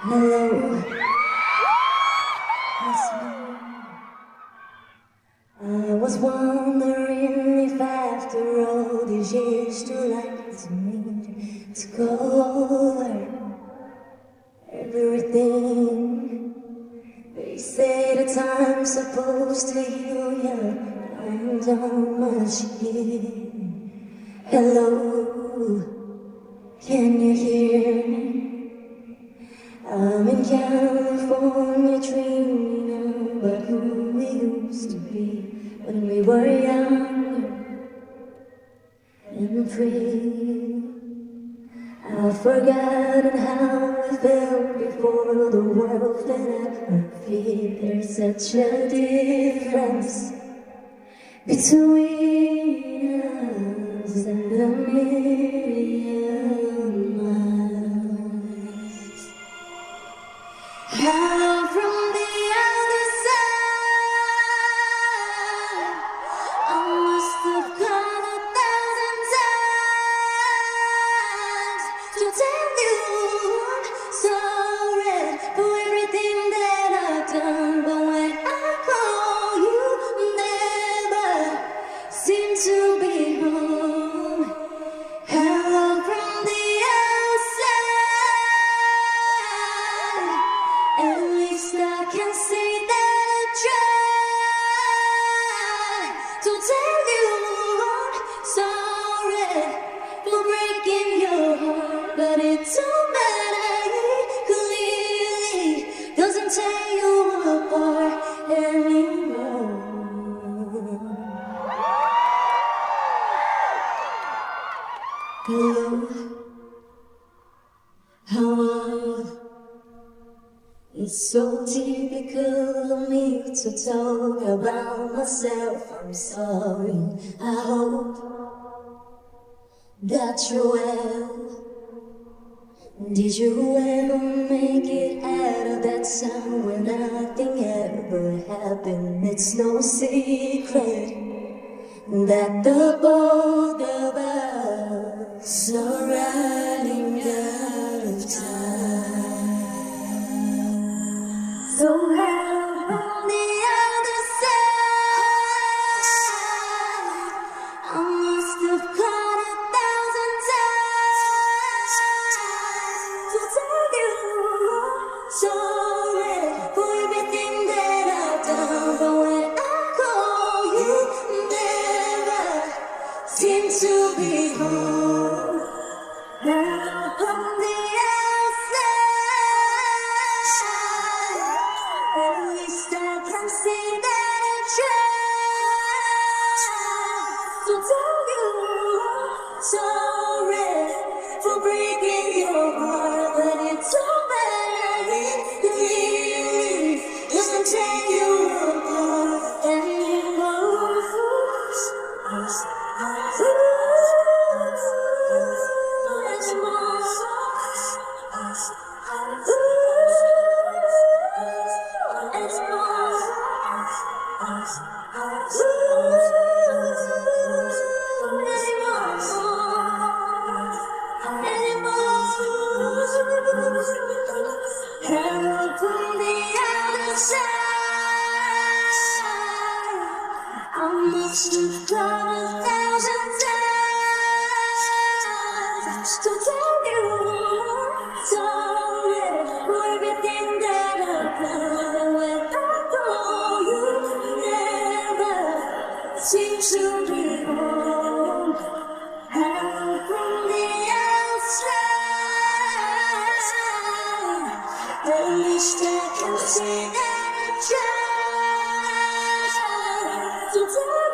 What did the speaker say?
Hello, it's me. I was wondering if after all these years to like to meet, to go over everything. They say the time's supposed to heal you, and how much here. Hello, can you hear me? I'm in California dreaming about who we used to be when we were younger and free. I've forgotten how I felt before the world fell at my feet. There's such a difference between us and a million miles. Hello from the other side. I must have called 1,000 times to tell you I'm sorry for everything that I've done. But when I call you, never seem to be home. Hello from the outside. At least I can say that I tried to tell you I'm sorry for breaking your heart, but it don't matter. It clearly doesn't tear you apart anymore. Hello, how are you? It's so typical of me to talk about myself. I'm sorry. I hope that you're well. Did you ever make it out of that time when nothing ever happened? It's no secret that the both of us are running out of time. So help on the other side. I must have called 1,000 times to tell you I'm sorry for everything that I've done. But when I call you, never seem to be home. Help on the outside. At least I can say that I tried to tell you I'm sorry for breaking your heart, but it don't matter. It really doesn't tear you apart anymore. Help from the other side. I must have called 1,000 times to tell you I'm sorry for everything that I've done. When I call you, never seem to be home. Help from the outside. At least I can say that I tried to tell